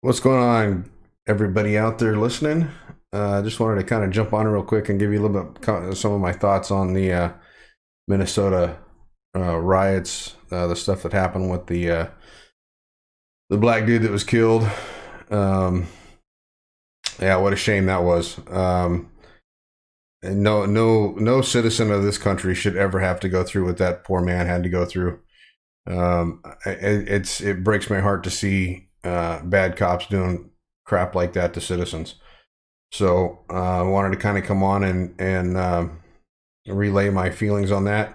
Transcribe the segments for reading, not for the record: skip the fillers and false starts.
What's going on, everybody out there listening? I just wanted to kind of jump on real quick and give you a little bit some of my thoughts on the Minnesota riots, the stuff that happened with the black dude that was killed. Um, yeah, what a shame that was. And no citizen of this country should ever have to go through what that poor man had to go through. It breaks my heart to see bad cops doing crap like that to citizens. So I wanted to kind of come on and relay my feelings on that.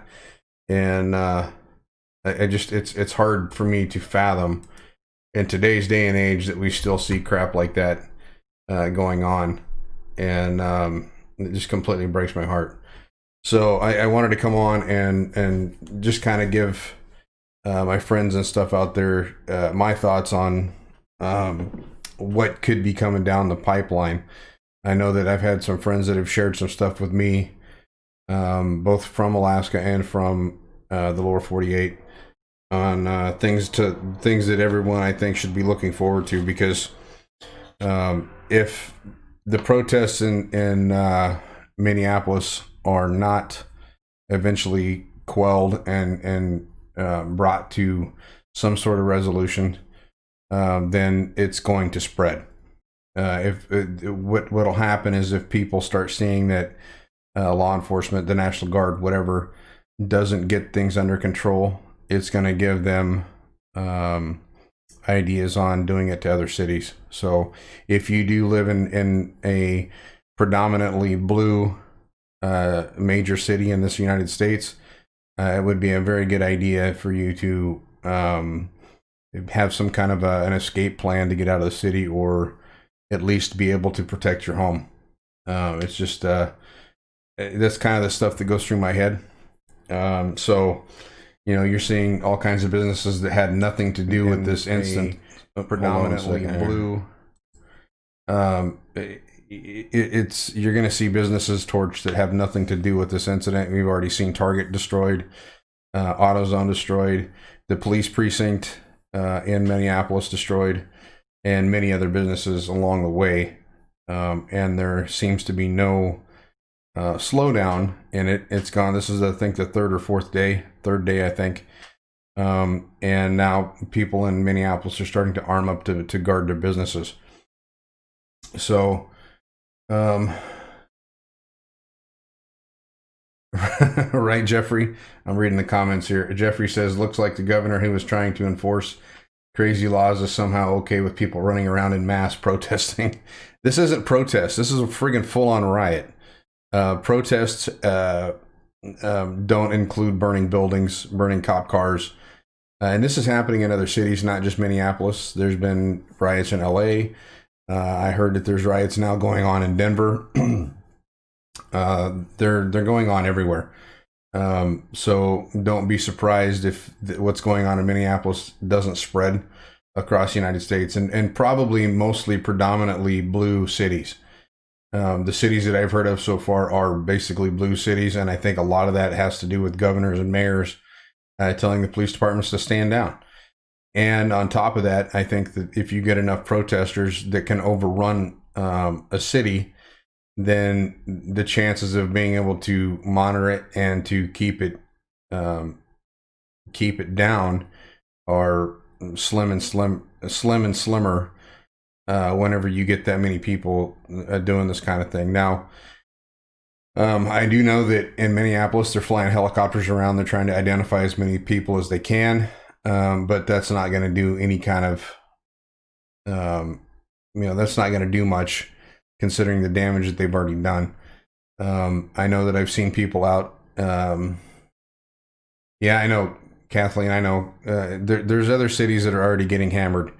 And I just it's hard for me to fathom in today's day and age that we still see crap like that going on, and it just completely breaks my heart. So I wanted to come on and just kind of give my friends and stuff out there my thoughts on what could be coming down the pipeline. I know that I've had some friends that have shared some stuff with me, both from Alaska and from the lower 48, on things that everyone I think should be looking forward to, because if the protests in Minneapolis are not eventually quelled and brought to some sort of resolution, then it's going to spread. What'll happen is, if people start seeing that law enforcement, the National Guard, whatever, doesn't get things under control, it's going to give them ideas on doing it to other cities. So if you do live in a predominantly blue major city in this United States, it would be a very good idea for you to have some kind of an escape plan to get out of the city, or at least be able to protect your home. It's just that's kind of the stuff that goes through my head. So, you're seeing all kinds of businesses that had nothing to do with this incident, predominantly blue. You're going to see businesses torched that have nothing to do with this incident. We've already seen Target destroyed, AutoZone destroyed, the police precinct in Minneapolis destroyed, and many other businesses along the way. And there seems to be no slowdown in it. It's gone. This is, I think, the third day, I think. And now people in Minneapolis are starting to arm up to guard their businesses. So, right, Jeffrey? I'm reading the comments here. Jeffrey says, looks like the governor who was trying to enforce crazy laws is somehow okay with people running around in mass protesting. This isn't protest. This is a friggin' full-on riot. Protests don't include burning buildings, burning cop cars. And this is happening in other cities, not just Minneapolis. There's been riots in LA. I heard that there's riots now going on in Denver. They're going on everywhere. So don't be surprised if what's going on in Minneapolis doesn't spread across the United States, and probably mostly predominantly blue cities. The cities that I've heard of so far are basically blue cities, and I think a lot of that has to do with governors and mayors telling the police departments to stand down. And on top of that, I think that if you get enough protesters that can overrun a city, then the chances of being able to monitor it and to keep it down are slim and slimmer whenever you get that many people doing this kind of thing. Now, I do know that in Minneapolis, they're flying helicopters around. They're trying to identify as many people as they can, but that's not going to do any kind of, that's not going to do much, considering the damage that they've already done. I know that I've seen people out. Yeah, I know, Kathleen, I know. There's other cities that are already getting hammered.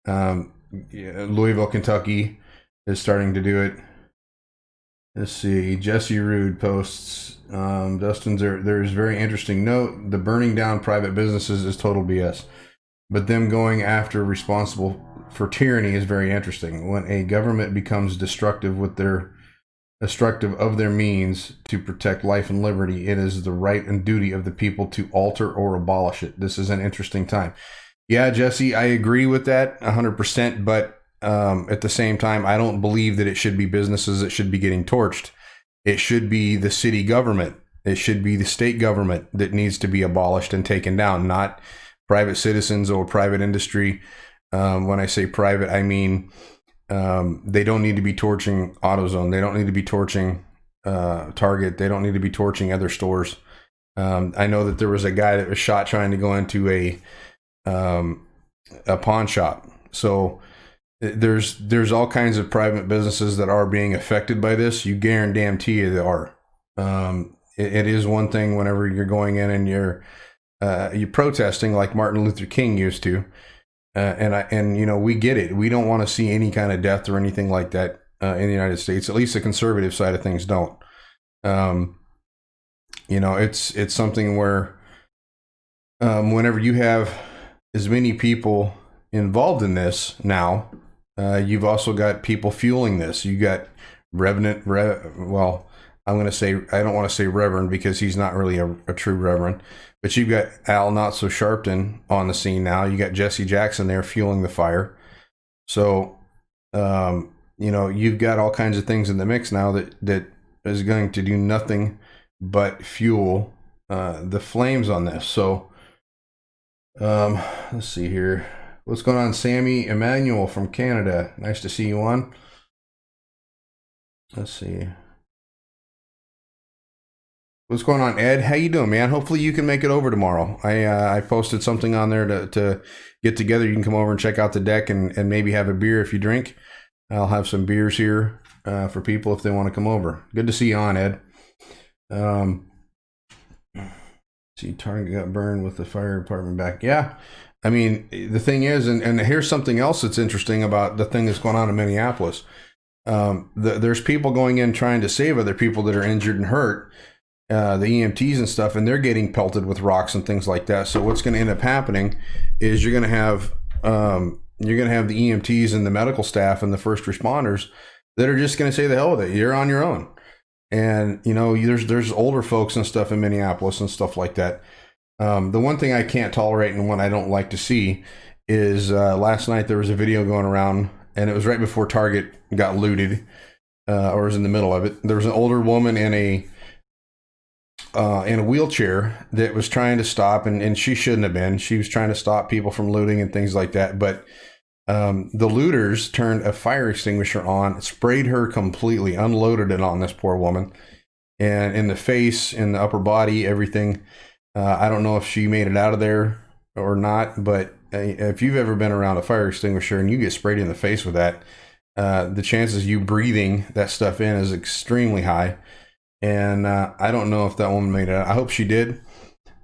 Louisville, Kentucky is starting to do it. Let's see. Jesse Rude posts, Dustin's there's very interesting note. The burning down private businesses is total BS. But them going after responsible for tyranny is very interesting. When a government becomes destructive of their means to protect life and liberty, it is the right and duty of the people to alter or abolish it. This is an interesting time. Yeah, Jesse, I agree with that 100%, but at the same time, I don't believe that it should be businesses that should be getting torched. It should be the city government. It should be the state government that needs to be abolished and taken down, not private citizens or private industry. When I say private, I mean they don't need to be torching AutoZone. They don't need to be torching Target. They don't need to be torching other stores. I know that there was a guy that was shot trying to go into a pawn shop. So there's all kinds of private businesses that are being affected by this. You guarantee you they are. It is one thing whenever you're going in and you're protesting like Martin Luther King used to, and you know, we get it. We don't want to see any kind of death or anything like that in the United States. At least the conservative side of things don't. You know, it's something where whenever you have as many people involved in this now, you've also got people fueling this. You got well, I'm going to say, I don't want to say reverend because he's not really a true reverend, but you've got Al Not So Sharpton on the scene now. You got Jesse Jackson there fueling the fire. So, you know, you've got all kinds of things in the mix now that is going to do nothing but fuel the flames on this. So, let's see here. What's going on, Sammy Emmanuel from Canada? Nice to see you on. Let's see. What's going on, Ed? How you doing, man? Hopefully you can make it over tomorrow. I posted something on there to get together. You can come over and check out the deck and maybe have a beer if you drink. I'll have some beers here for people if they want to come over. Good to see you on, Ed. See, Target got burned with the fire department back. Yeah. I mean, the thing is, and here's something else that's interesting about the thing that's going on in Minneapolis. There's people going in trying to save other people that are injured and hurt, the EMTs and stuff, and they're getting pelted with rocks and things like that. So what's going to end up happening is you're going to have the EMTs and the medical staff and the first responders that are just going to say the hell with it. You're on your own. And, you know, there's older folks and stuff in Minneapolis and stuff like that. The one thing I can't tolerate and one I don't like to see is last night there was a video going around, and it was right before Target got looted, or was in the middle of it. There was an older woman in a wheelchair that was trying to stop, and she shouldn't have been. She was trying to stop people from looting and things like that. But the looters turned a fire extinguisher on, sprayed her completely, unloaded it on this poor woman, and in the face, in the upper body, everything. I don't know if she made it out of there or not, but if you've ever been around a fire extinguisher and you get sprayed in the face with that, the chances of you breathing that stuff in is extremely high. And I don't know if that woman made it out. I hope she did.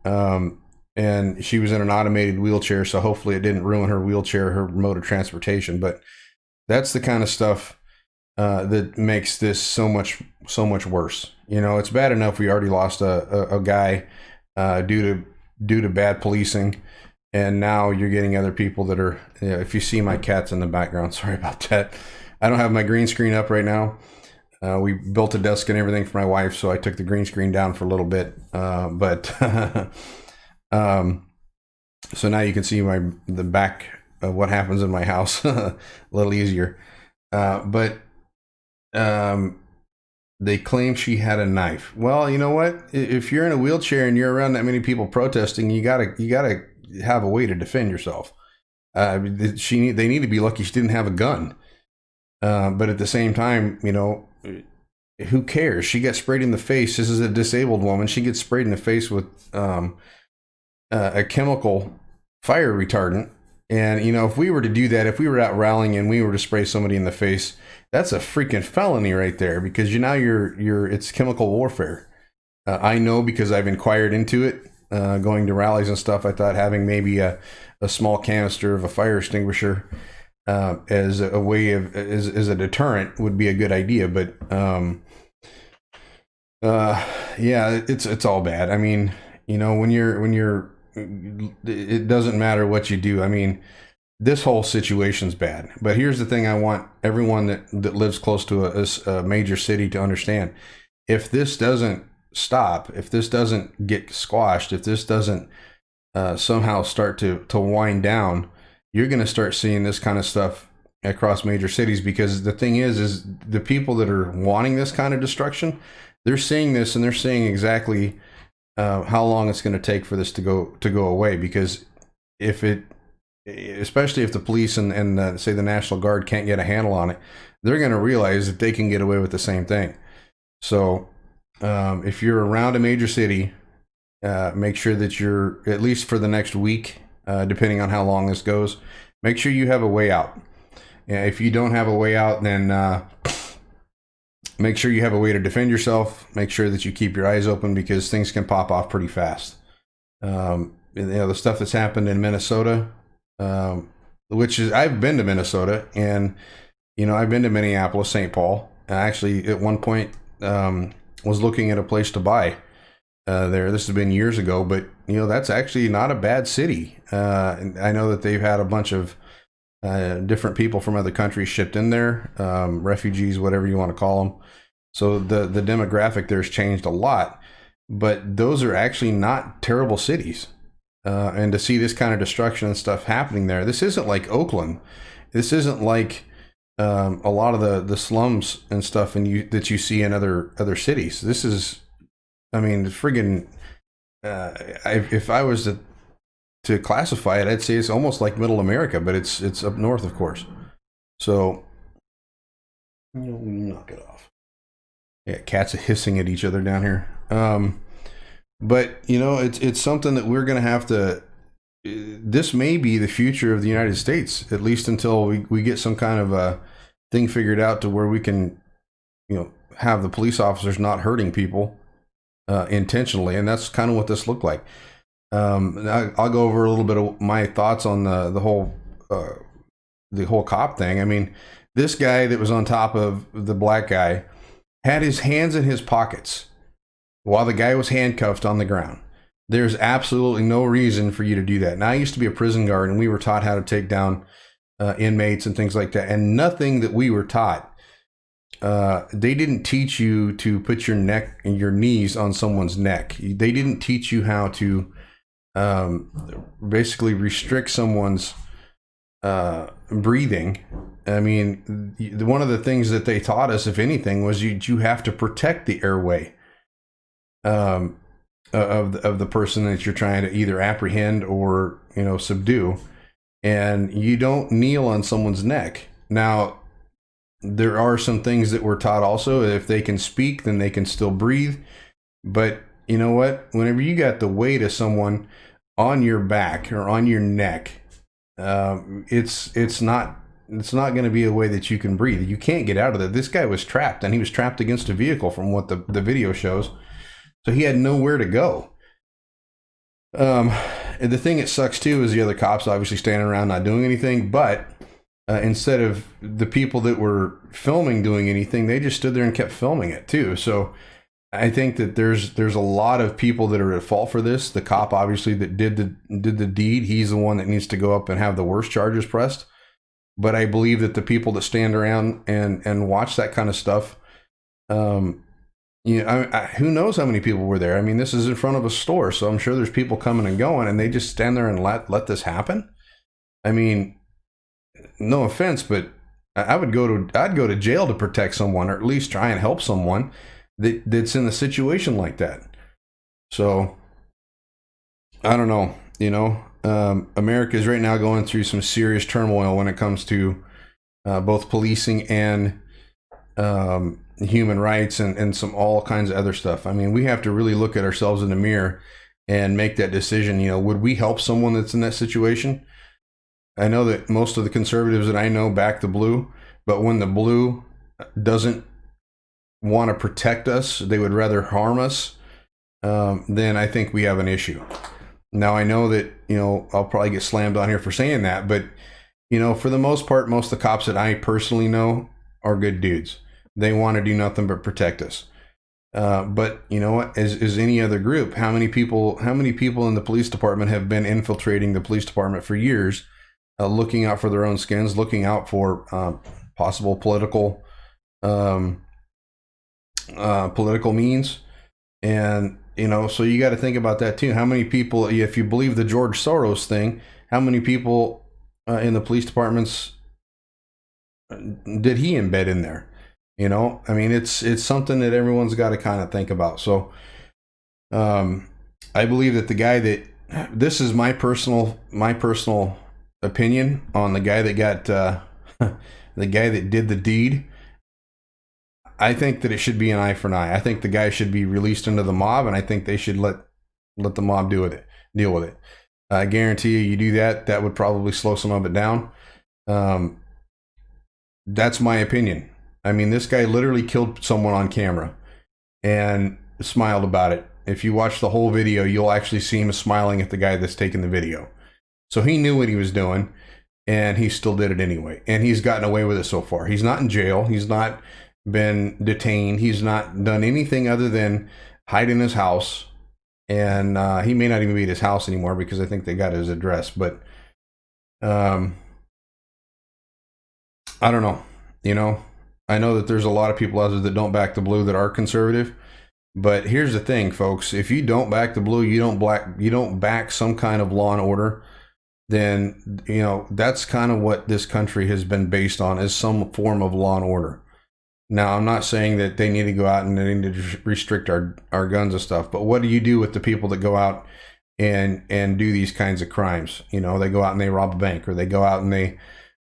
And she was in an automated wheelchair, so hopefully it didn't ruin her wheelchair, her mode of transportation. But that's the kind of stuff that makes this so much worse. You know, it's bad enough we already lost a guy due to bad policing, and now you're getting other people that are, you know, if you see my cats in the background, sorry about that. I don't have my green screen up right now. We built a desk and everything for my wife, so I took the green screen down for a little bit, but so now you can see the back of what happens in my house a little easier. But they claim she had a knife. Well, you know what? If you're in a wheelchair and you're around that many people protesting, you gotta have a way to defend yourself. They need to be lucky she didn't have a gun. But at the same time, you know, who cares? She got sprayed in the face. This is a disabled woman. She gets sprayed in the face with a chemical fire retardant. And, you know, if we were to do that, if we were out rallying and we were to spray somebody in the face, that's a freaking felony right there, because it's chemical warfare. I know because I've inquired into it, going to rallies and stuff. I thought having maybe a small canister of a fire extinguisher as a way of as a deterrent would be a good idea. But yeah, it's all bad. I mean, you know, when you're it doesn't matter what you do. I mean, this whole situation's bad. But here's the thing I want everyone that lives close to a major city to understand. If this doesn't stop, if this doesn't get squashed, if this doesn't somehow start to wind down, you're going to start seeing this kind of stuff across major cities, because the thing is the people that are wanting this kind of destruction, they're seeing this and they're seeing exactly how long it's going to take for this to go away. Because if it, especially if the police and say the National Guard can't get a handle on it, they're going to realize that they can get away with the same thing. So if you're around a major city, make sure that you're, at least for the next week, depending on how long this goes, make sure you have a way out. If you don't have a way out, then make sure you have a way to defend yourself. Make sure that you keep your eyes open, because things can pop off pretty fast. The stuff that's happened in Minnesota, which is, I've been to Minnesota, and I've been to Minneapolis, St. Paul. I actually, at one point, was looking at a place to buy there. This has been years ago, but that's actually not a bad city. I know that they've had a bunch of different people from other countries shipped in there, refugees, whatever you want to call them. So the demographic there's changed a lot, but those are actually not terrible cities. And to see this kind of destruction and stuff happening there, this isn't like Oakland. This isn't like a lot of the slums and stuff that you see in other cities. This is, I mean, friggin', if I was to classify it, I'd say it's almost like middle America, but it's up north, of course. So knock it off. Yeah, cats are hissing at each other down here. But it's something that we're going to have to. This may be the future of the United States, at least until we get some kind of a thing figured out to where we can, have the police officers not hurting people intentionally, and that's kind of what this looked like. I'll go over a little bit of my thoughts on the whole cop thing. I mean, this guy that was on top of the black guy had his hands in his pockets while the guy was handcuffed on the ground. There's absolutely no reason for you to do that. Now, I used to be a prison guard, and we were taught how to take down inmates and things like that. And nothing that we were taught, they didn't teach you to put your neck and your knees on someone's neck. They didn't teach you how to basically restrict someone's breathing. I mean, one of the things that they taught us, if anything, was you have to protect the airway of the person that you're trying to either apprehend or subdue, and you don't kneel on someone's neck. Now, there are some things that we're taught also. If they can speak, then they can still breathe. But you know what? Whenever you got the weight of someone on your back or on your neck, it's not going to be a way that you can breathe. You can't get out of that. This guy was trapped, and he was trapped against a vehicle, from what the video shows. So he had nowhere to go. And the thing that sucks too is the other cops obviously standing around not doing anything. But instead of the people that were filming doing anything, they just stood there and kept filming it too. So I think that there's a lot of people that are at fault for this. The cop, obviously, that did the deed, he's the one that needs to go up and have the worst charges pressed. But I believe that the people that stand around and watch that kind of stuff, who knows how many people were there? I mean, this is in front of a store, so I'm sure there's people coming and going, and they just stand there and let this happen. I mean, no offense, but I'd go to jail to protect someone, or at least try and help someone that's in a situation like that. So I don't know. America is right now going through some serious turmoil when it comes to both policing and human rights and some all kinds of other stuff. I mean, we have to really look at ourselves in the mirror and make that decision. Would we help someone that's in that situation? I know that most of the conservatives that I know back the blue, but when the blue doesn't want to protect us, they would rather harm us, then I think we have an issue. Now, I know that, I'll probably get slammed on here for saying that, but, for the most part, most of the cops that I personally know are good dudes. They want to do nothing but protect us. But you know what, as any other group, how many people in the police department have been infiltrating the police department for years, looking out for their own skins, looking out for possible political means? And so you got to think about that too. How many people, if you believe the George Soros thing, how many people in the police departments did he embed in there? You know, I mean, it's something that everyone's got to kind of think about. So, I believe that the guy that, this is my personal opinion on the guy that got the guy that did the deed. I think that it should be an eye for an eye. I think the guy should be released into the mob, and I think they should let the mob deal with it. I guarantee you do that, that would probably slow some of it down. That's my opinion. I mean, this guy literally killed someone on camera and smiled about it. If you watch the whole video, you'll actually see him smiling at the guy that's taking the video. So he knew what he was doing, and he still did it anyway. And he's gotten away with it so far. He's not in jail. He's not been detained. He's not done anything other than hide in his house. And he may not even be at his house anymore because I think they got his address. But I don't know. You know, I know that there's a lot of people out there that don't back the blue that are conservative. But here's the thing, folks. If you don't back the blue, you don't back some kind of law and order, then, you know, that's kind of what this country has been based on, is some form of law and order. Now, I'm not saying that they need to go out and they need to restrict our guns and stuff, but what do you do with the people that go out and do these kinds of crimes? You know, they go out and they rob a bank, or they go out and they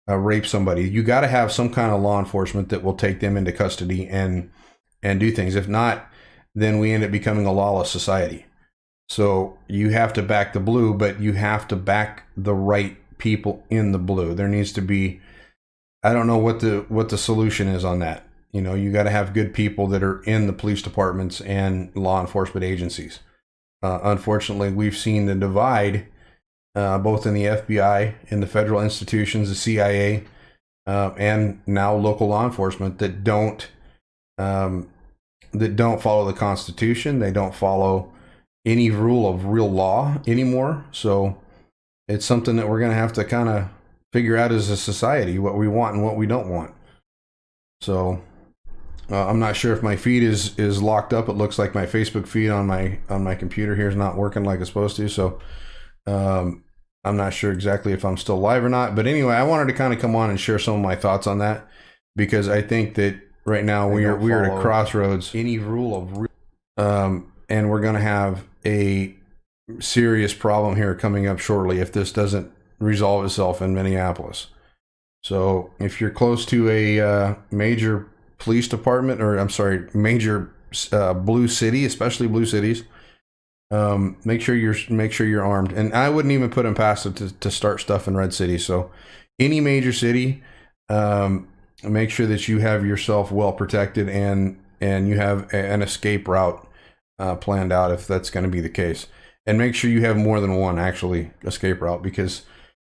rape somebody. You got to have some kind of law enforcement that will take them into custody and do things. If not, then we end up becoming a lawless society. So you have to back the blue, but you have to back the right people in the blue. There needs to be, I don't know what the solution is on that. You know, you got to have good people that are in the police departments and law enforcement agencies. Unfortunately, we've seen the divide both in the FBI, in the federal institutions, the CIA, and now local law enforcement that don't follow the Constitution. They don't follow any rule of real law anymore. So it's something that we're going to have to kind of figure out as a society, what we want and what we don't want. So I'm not sure if my feed is locked up. It looks like my Facebook feed on my computer here is not working like it's supposed to. So I'm not sure exactly if I'm still live or not. But anyway, I wanted to kind of come on and share some of my thoughts on that, because I think that right now we're at a crossroads. Any rule of and we're going to have a serious problem here coming up shortly if this doesn't resolve itself in Minneapolis. So if you're close to a major police department, or I'm sorry, major blue city, especially blue cities, make sure you're armed. And I wouldn't even put them past it to start stuff in red cities. So any major city, make sure that you have yourself well protected and you have an escape route planned out if that's going to be the case. And make sure you have more than one actually escape route, because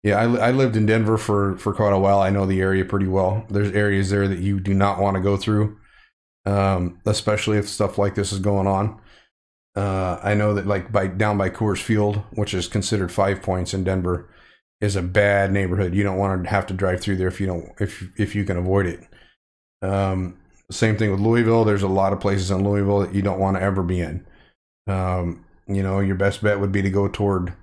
yeah, I lived in Denver for quite a while. I know the area pretty well. There's areas there that you do not want to go through, especially if stuff like this is going on. I know that like down by Coors Field, which is considered 5 Points in Denver, is a bad neighborhood. You don't want to have to drive through there if you can avoid it. Same thing with Louisville. There's a lot of places in Louisville that you don't want to ever be in. You know, your best bet would be to go toward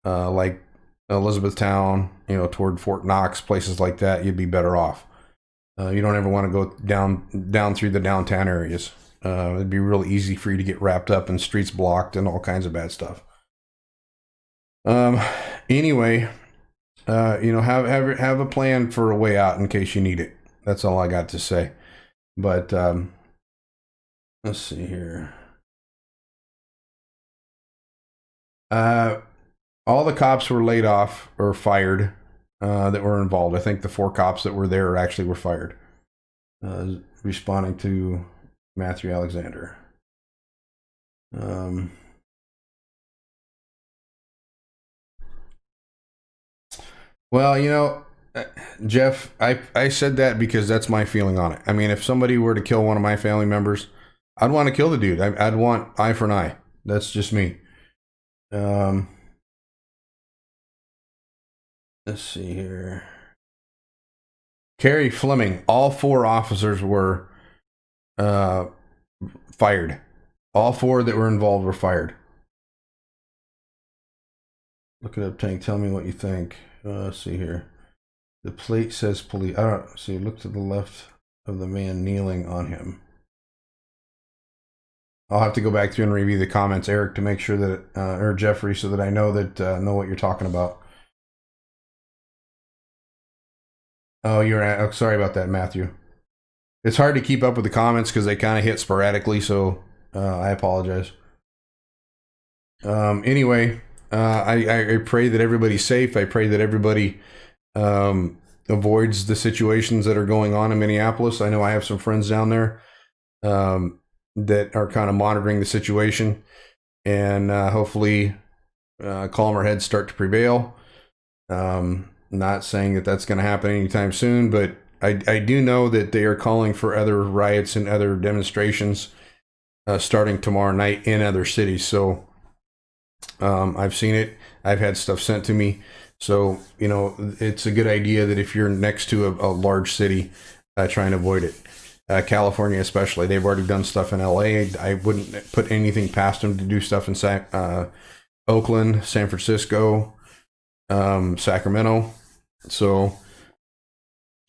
like Elizabethtown, you know, toward Fort Knox, places like that. You'd be better off. You don't ever want to go down through the downtown areas. It'd be really easy for you to get wrapped up and streets blocked and all kinds of bad stuff. Anyway, you know, have a plan for a way out in case you need it. That's all I got to say. But let's see here. All the cops were laid off or fired that were involved. I think the 4 cops that were there actually were fired, responding to Matthew Alexander. Well, you know, Jeff, I said that because that's my feeling on it. I mean, if somebody were to kill one of my family members, I'd want to kill the dude. I'd want eye for an eye. That's just me. Let's see here. Carrie Fleming, all 4 officers were fired. All 4 that were involved were fired. Look it up, Tank. Tell me what you think. Let's see here. The plate says police. I don't see. Look to the left of the man kneeling on him. I'll have to go back through and review the comments, Eric, to make sure that, or Jeffrey, so that I know know what you're talking about. Oh, oh, sorry about that, Matthew. It's hard to keep up with the comments because they kind of hit sporadically, so I apologize. Anyway, I pray that everybody's safe. I pray that everybody avoids the situations that are going on in Minneapolis. I know I have some friends down there that are kind of monitoring the situation, and hopefully calmer heads start to prevail. Not saying that that's going to happen anytime soon, but I do know that they are calling for other riots and other demonstrations starting tomorrow night in other cities. So I've seen it. I've had stuff sent to me. So, you know, it's a good idea that if you're next to a large city, try and avoid it. California especially. They've already done stuff in LA. I wouldn't put anything past them to do stuff in Oakland, San Francisco, Sacramento. So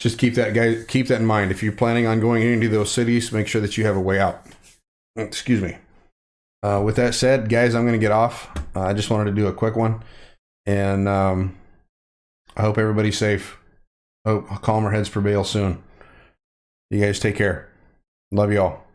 just keep that in mind. If you're planning on going into those cities, make sure that you have a way out. Excuse me. With that said, guys, I'm going to get off. I just wanted to do a quick one. And I hope everybody's safe. Hope calmer heads prevail soon. You guys take care. Love you all.